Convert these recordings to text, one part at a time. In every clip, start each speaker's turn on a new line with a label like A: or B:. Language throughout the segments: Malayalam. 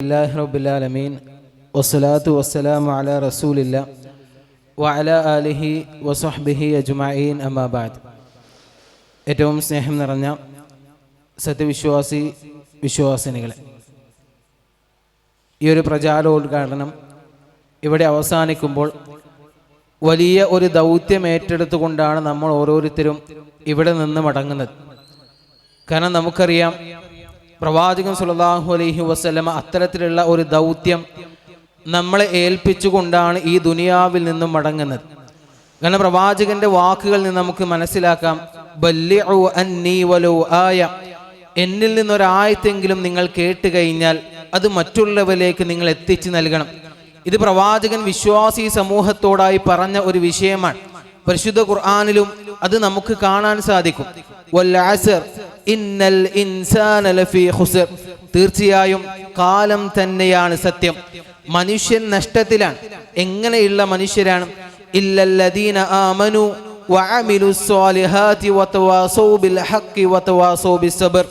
A: അൽഹംദുലില്ലാഹി റബ്ബിൽ ആലമീൻ വസ്സലാത്തു വസ്സലാമു അലാ റസൂലില്ലാ വഅലാ ആലിഹി വസഹ്ബിഹി അജ്മഈൻ അമ്മാ ബഅദ്. ഏറ്റവും സ്നേഹം നിറഞ്ഞ വിശ്വാസിനികളെ, ഈ ഒരു പ്രചാരോദ്ഘാടനം ഇവിടെ അവസാനിക്കുമ്പോൾ വലിയ ഒരു ദൗത്യം ഏറ്റെടുത്തുകൊണ്ടാണ് നമ്മൾ ഓരോരുത്തരും ഇവിടെ നിന്ന് മടങ്ങുന്നത്. കാരണം നമുക്കറിയാം, പ്രവാചകൻ സ്വല്ലല്ലാഹു അലൈഹി വസല്ലമ അത്തരത്തിലുള്ള ഒരു ദൗത്യം നമ്മളെ ഏൽപ്പിച്ചുകൊണ്ടാണ് ഈ ദുനിയാവിൽ നിന്നും മടങ്ങുന്നത്. കാരണം പ്രവാചകന്റെ വാക്കുകളിൽ നിന്ന് നമുക്ക് മനസ്സിലാക്കാം, ബല്ലിഉ അന്നീ വലൗ ആയ, എന്നിൽ നിന്നൊരായത്തെങ്കിലും നിങ്ങൾ കേട്ട് കഴിഞ്ഞാൽ അത് മറ്റുള്ളവരിലേക്ക് നിങ്ങൾ എത്തിച്ചു നൽകണം. ഇത് പ്രവാചകൻ വിശ്വാസി സമൂഹത്തോടായി പറഞ്ഞ ഒരു വിഷയമാണ്. പരിശുദ്ധ ഖുർആനിലും അത് നമുക്ക് കാണാൻ സാധിക്കും. വൽ അസ്ർ ഇന്നൽ ഇൻസാന ലഫീ ഖുസ്ർ, തീർച്ചയായും കാലം തന്നെയാണ് സത്യം, മനുഷ്യൻ നഷ്ടത്തിലാണ്. എങ്ങനെയുള്ള മനുഷ്യരാണ്? ഇല്ലല്ലദീന ആമനു വഅമിലുസ് സ്വാലിഹാതി വതവാസൗ ബിൽ ഹഖ് വതവാസൗ ബിസ്സബ്ർ.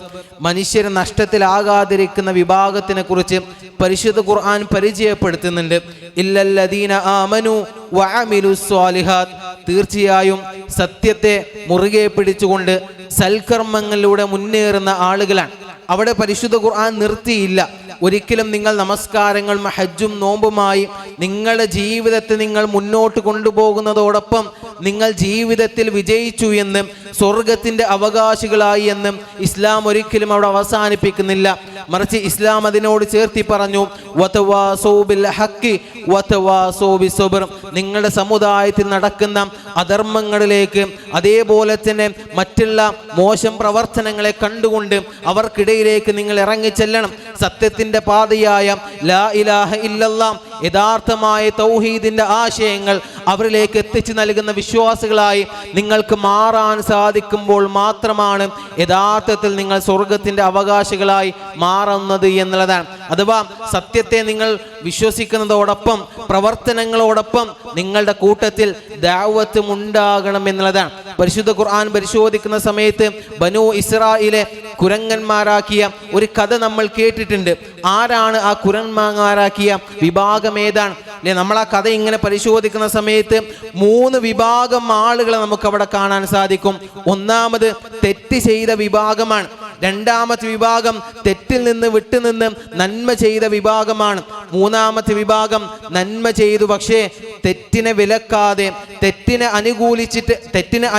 A: മനുഷ്യർ നഷ്ടത്തിലാകാതിരിക്കുന്ന വിഭാഗത്തിനെ കുറിച്ച് പരിശുദ്ധ ഖുർആൻ പരിചയപ്പെടുത്തുന്നുണ്ട്. ഇല്ലല്ലദീന ആമനു വഅമിലുസ് സ്വാലിഹാത്ത്, തീർച്ചയായും സത്യത്തെ മുറുകെ പിടിച്ചുകൊണ്ട് സൽക്കർമ്മങ്ങളിലൂടെ മുന്നേറുന്ന ആളുകളാണ്. അവിടെ പരിശുദ്ധ ഖുർആൻ നിർത്തിയില്ല. ഒരിക്കലും നിങ്ങൾ നമസ്കാരങ്ങളും ഹജ്ജും നോമ്പുമായി നിങ്ങളുടെ ജീവിതത്തെ നിങ്ങൾ മുന്നോട്ട് കൊണ്ടുപോകുന്നതോടൊപ്പം നിങ്ങൾ ജീവിതത്തിൽ വിജയിച്ചു എന്നും സ്വർഗത്തിന്റെ അവകാശികളായി എന്നും ഇസ്ലാം ഒരിക്കലും അവിടെ അവസാനിപ്പിക്കുന്നില്ല. മറിച്ച് ഇസ്ലാം അതിനോട് ചേർത്തി പറഞ്ഞു, വതവാസൗ ബിൽ ഹഖ് വതവാസൗ ബിസ്സബ്ർ. നിങ്ങളുടെ സമുദായത്തിൽ നടക്കുന്ന അധർമ്മങ്ങളിലേക്ക്, അതേപോലെ തന്നെ മറ്റുള്ള മോശം പ്രവർത്തനങ്ങളെ കണ്ടുകൊണ്ട് അവർക്കിടയിലേക്ക് നിങ്ങൾ ഇറങ്ങിച്ചെല്ലണം. സത്യത്തിന്റെ പാതയായ ലാ ഇലാഹ ഇല്ലല്ലാഹ്, യഥാർത്ഥമായ തൗഹീദിന്റെ ആശയങ്ങൾ അവരിലേക്ക് എത്തിച്ചു നൽകുന്ന വിശ്വാസികളായി നിങ്ങൾക്ക് മാറാൻ സാധിക്കുമ്പോൾ മാത്രമാണ് യഥാർത്ഥത്തിൽ നിങ്ങൾ സ്വർഗത്തിന്റെ അവകാശികളായി മാറുന്നത് എന്നുള്ളതാണ്. അഥവാ സത്യത്തെ നിങ്ങൾ വിശ്വസിക്കുന്നതോടൊപ്പം പ്രവർത്തനങ്ങളോടൊപ്പം നിങ്ങളുടെ കൂട്ടത്തിൽ ദഅവത്തും ഉണ്ടാകണം എന്നുള്ളതാണ്. പരിശുദ്ധ ഖുർആൻ പരിശോധിക്കുന്ന സമയത്ത് ബനൂ ഇസ്രായേലിലെ കുരങ്ങന്മാരാക്കിയ ഒരു കഥ നമ്മൾ കേട്ടിട്ടുണ്ട്. ആരാണ് ആ കുരങ്ങന്മാരാക്കിയ വിഭാഗം ഏതാണ്? അല്ലെ, നമ്മൾ ആ കഥ ഇങ്ങനെ പരിശോധിക്കുന്ന സമയത്ത് 3 വിഭാഗം ആളുകളെ നമുക്ക് അവിടെ കാണാൻ സാധിക്കും. ഒന്നാമത് തെറ്റ് ചെയ്ത വിഭാഗമാണ്. രണ്ടാമത്തെ വിഭാഗം തെറ്റിൽ നിന്ന് വിട്ടുനിന്ന് നന്മ ചെയ്ത വിഭാഗമാണ്. മൂന്നാമത്തെ വിഭാഗം നന്മ ചെയ്തു, പക്ഷേ തെറ്റിനെ വിലക്കാതെ തെറ്റിനെ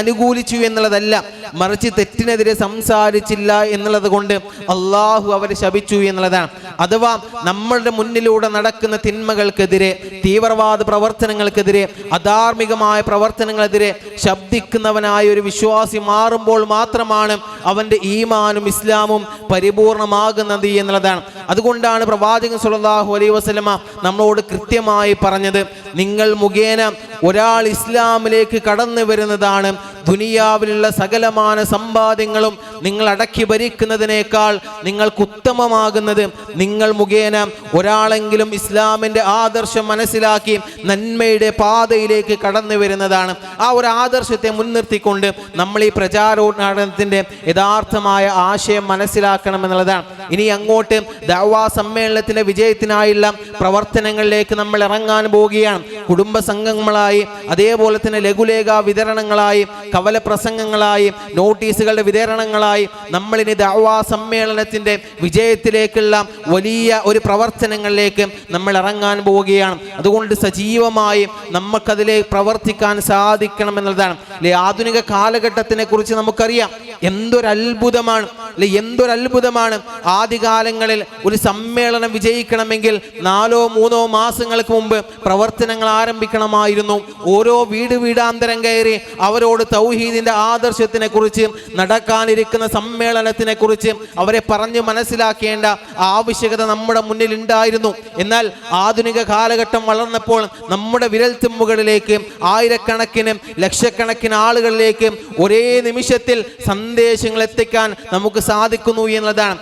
A: അനുകൂലിച്ചു എന്നുള്ളതല്ല, മറിച്ച് തെറ്റിനെതിരെ സംസാരിച്ചില്ല എന്നുള്ളത് കൊണ്ട് അള്ളാഹു അവരെ ശപിച്ചു എന്നുള്ളതാണ്. അഥവാ നമ്മളുടെ മുന്നിലൂടെ നടക്കുന്ന തിന്മകൾക്കെതിരെ, തീവ്രവാദ പ്രവർത്തനങ്ങൾക്കെതിരെ, അധാർമികമായ പ്രവർത്തനങ്ങൾക്കെതിരെ ശബ്ദിക്കുന്നവനായ ഒരു വിശ്വാസി മാറുമ്പോൾ മാത്രമാണ് അവന്റെ ഈമാനും ഇസ്ലാമും പരിപൂർണമാകുന്നത് എന്നുള്ളതാണ്. അതുകൊണ്ടാണ് പ്രവാചകൻ സ്വല്ലല്ലാഹു അലൈഹി വസല്ലമ നമ്മളോട് കൃത്യമായി പറഞ്ഞത്, നിങ്ങൾ മുഖേന ഒരാൾ ഇസ്ലാമിലേക്ക് കടന്നു വരുന്നതാണ് ദുനിയാവിലുള്ള സകലമാന സമ്പാദ്യങ്ങളും നിങ്ങൾ അടക്കി ഭരിക്കുന്നതിനേക്കാൾ നിങ്ങൾക്ക് ഉത്തമമാകുന്നത് നിങ്ങൾ മുഖേന ഒരാളെങ്കിലും ഇസ്ലാമിന്റെ ആദർശം മനസ്സിലാക്കി നന്മയുടെ പാതയിലേക്ക് കടന്നു വരുന്നതാണ്. ആ ഒരു ആദർശത്തെ മുൻനിർത്തിക്കൊണ്ട് നമ്മൾ ഈ പ്രചാരോദ്ഘാടനത്തിന്റെ യഥാർത്ഥമായ ആശയം മനസ്സിലാക്കണം എന്നുള്ളതാണ്. ഇനി അങ്ങോട്ട് ദഅവാ സമ്മേളനത്തിന്റെ വിജയത്തിനായുള്ള പ്രവർത്തനങ്ങളിലേക്ക് നമ്മൾ ഇറങ്ങാൻ പോവുകയാണ്. കുടുംബ സംഘങ്ങളായി, അതേപോലെ തന്നെ ലഘുലേഖ വിതരണങ്ങളായി, കവല പ്രസംഗങ്ങളായി, നോട്ടീസുകളുടെ വിതരണങ്ങളായി നമ്മളിനി ദഅവാ സമ്മേളനത്തിന്റെ വിജയത്തിലേക്കുള്ള വലിയ ഒരു പ്രവർത്തനങ്ങളിലേക്ക് നമ്മൾ ഇറങ്ങാൻ പോവുകയാണ്. അതുകൊണ്ട് സജീവമായി നമുക്കതിലേക്ക് പ്രവർത്തിക്കാൻ സാധിക്കണം എന്നുള്ളതാണ്. അല്ലെ, ആധുനിക കാലഘട്ടത്തിനെ കുറിച്ച് നമുക്കറിയാം. എന്തൊരത്ഭുതമാണ്, അല്ലെ, എന്തൊരത്ഭുതമാണ്. ആദ്യകാലങ്ങളിൽ ഒരു സമ്മേളനം വിജയിക്കണമെങ്കിൽ 4-3 മാസങ്ങൾക്ക് മുമ്പ് പ്രവർത്തനങ്ങൾ ആരംഭിക്കണമായിരുന്നു. ഓരോ വീടാന്തരം കയറി അവരോട് തൗഹീദിന്റെ ആദർശത്തിനെ കുറിച്ച്, നടക്കാനിരിക്കുന്ന സമ്മേളനത്തിനെ കുറിച്ച് അവരെ പറഞ്ഞു മനസ്സിലാക്കേണ്ട ആവശ്യകത നമ്മുടെ മുന്നിൽ ഉണ്ടായിരുന്നു. എന്നാൽ ആധുനിക കാലഘട്ടം വളർന്നപ്പോൾ നമ്മുടെ വിരൽത്തുമ്പുകളിലേക്ക് ആയിരക്കണക്കിന് ലക്ഷക്കണക്കിന് ആളുകളിലേക്ക് ഒരേ നിമിഷത്തിൽ സന്ദേശങ്ങൾ എത്തിക്കാൻ നമുക്ക് സാധിക്കുന്നു എന്നതാണ്.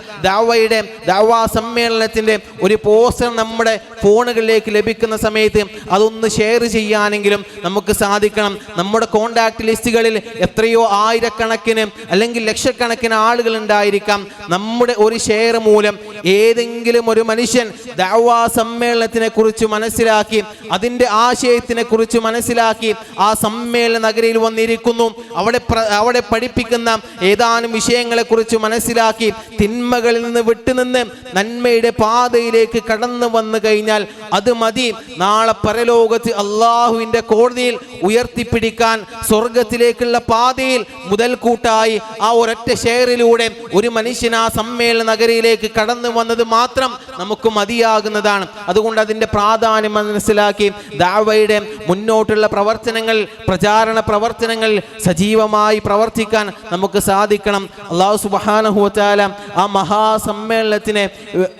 A: ദഅവാ സമ്മേളനത്തിന്റെ ഒരു പോസ്റ്റർ നമ്മുടെ ഫോണുകളിലേക്ക് ലഭിക്കുന്ന സമയത്ത് അതൊന്ന് ഷെയർ ചെയ്യാനെങ്കിലും നമുക്ക് സാധിക്കണം. നമ്മുടെ കോണ്ടാക്ട് ലിസ്റ്റുകളിൽ എത്രയോ ആയിരക്കണക്കിന് അല്ലെങ്കിൽ ലക്ഷക്കണക്കിന് ആളുകൾ ഉണ്ടായിരിക്കാം. നമ്മുടെ ഒരു ഷെയർ മൂലം ഏതെങ്കിലും ഒരു മനുഷ്യൻ ദഅവാ സമ്മേളനത്തിനെ കുറിച്ച് മനസ്സിലാക്കി, അതിൻ്റെ ആശയത്തിനെ കുറിച്ച് മനസ്സിലാക്കി ആ സമ്മേളന നഗരിയിൽ വന്നിരിക്കുന്നു, അവിടെ പഠിപ്പിക്കുന്ന ഏതാനും വിഷയങ്ങളെ കുറിച്ച് മനസ്സിലാക്കി തിന്മകളിൽ നിന്ന് വിട്ടുനിന്ന് നന്മയുടെ പാതയിലേക്ക് കടന്നു വന്നു കഴിഞ്ഞാൽ അത് മതി. നാളെ പരലോകത്ത് അള്ളാഹുവിൻ്റെ കോടതിയിൽ ഉയർത്തിപ്പിടിക്കാൻ സ്വർഗത്തിലേക്കുള്ള പാതയിൽ മുതൽക്കൂട്ടായി ആ ഒരൊറ്റ ഷെയറിലൂടെ ഒരു മനുഷ്യൻ ആ സമ്മേളന നഗരിയിലേക്ക് കടന്നു വന്നത് മാത്രം നമുക്ക് മതിയാകുന്നതാണ്. അതുകൊണ്ട് അതിൻ്റെ പ്രാധാന്യം മനസ്സിലാക്കി ദഅവയുടെ മുന്നോട്ടുള്ള പ്രവർത്തനങ്ങൾ, പ്രചാരണ പ്രവർത്തനങ്ങൾ സജീവമായി പ്രവർത്തിക്കാൻ നമുക്ക് സാധിക്കണം. അല്ലാഹു സുബ്ഹാനഹു വ തആല ആ മഹാസമ്മേളനത്തിന്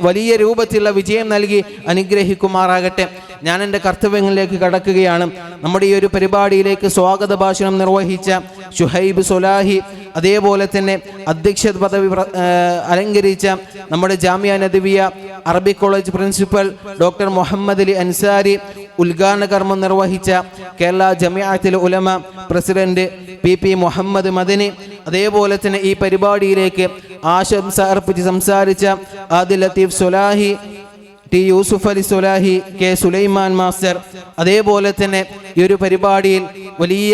A: വലിയ രൂപത്തിലുള്ള വിജയം നൽകി അനുഗ്രഹിക്കുമാറാകട്ടെ. ഞാൻ എൻ്റെ കർത്തവ്യങ്ങളിലേക്ക് കടക്കുകയാണ്. നമ്മുടെ ഈ ഒരു പരിപാടിയിലേക്ക് സ്വാഗത ഭാഷണം നിർവഹിച്ച ഷുഹൈബ് സൊലാഹി, അതേപോലെ തന്നെ അധ്യക്ഷ പദവി അലങ്കരിച്ച നമ്മുടെ Jamia Nadvia Arabic college principal doctor Muhammad Ali Ansari, ഉദ്ഘാടന കർമ്മം നിർവഹിച്ച കേരള ജമിഅത്തുൽ ഉലമ പ്രസിഡന്റ് PP മുഹമ്മദ് മദനി, അതേപോലെ തന്നെ ഈ പരിപാടിയിലേക്ക് ആശംസ അർപ്പിച്ച് സംസാരിച്ച Adil Latheef Swalahi, T Yusuf Ali Swalahi, K Sulaiman master, അതേപോലെ തന്നെ ഈ ഒരു പരിപാടിയിൽ വലിയ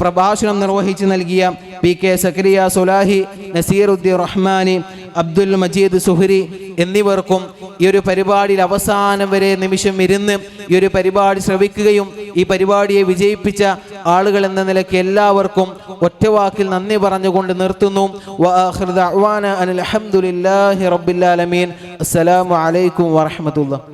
A: പ്രഭാഷണം നിർവഹിച്ച് നൽകിയ PK സക്കരിയ സൊലാഹി, നസീറുദ്ദീൻ റഹ്മാനി, അബ്ദുൽ മജീദ് സുഹരി എന്നിവർക്കും ഈ ഒരു പരിപാടിയിൽ അവസാനം വരെ നിമിഷം ഇരുന്ന് ഈ ഒരു പരിപാടി ശ്രവിക്കുകയും ഈ പരിപാടിയെ വിജയിപ്പിച്ച ആളുകൾ എന്ന നിലയ്ക്ക് എല്ലാവർക്കും ഒറ്റവാക്കിൽ നന്ദി പറഞ്ഞുകൊണ്ട് നിർത്തുന്നു. വആഖിറു ദഅ്വാനാ അനിൽ ഹംദുലില്ലാഹി റബ്ബിൽ ആലമീൻ. അസ്സലാമു അലൈക്കും വറഹ്മത്തുള്ളാഹി.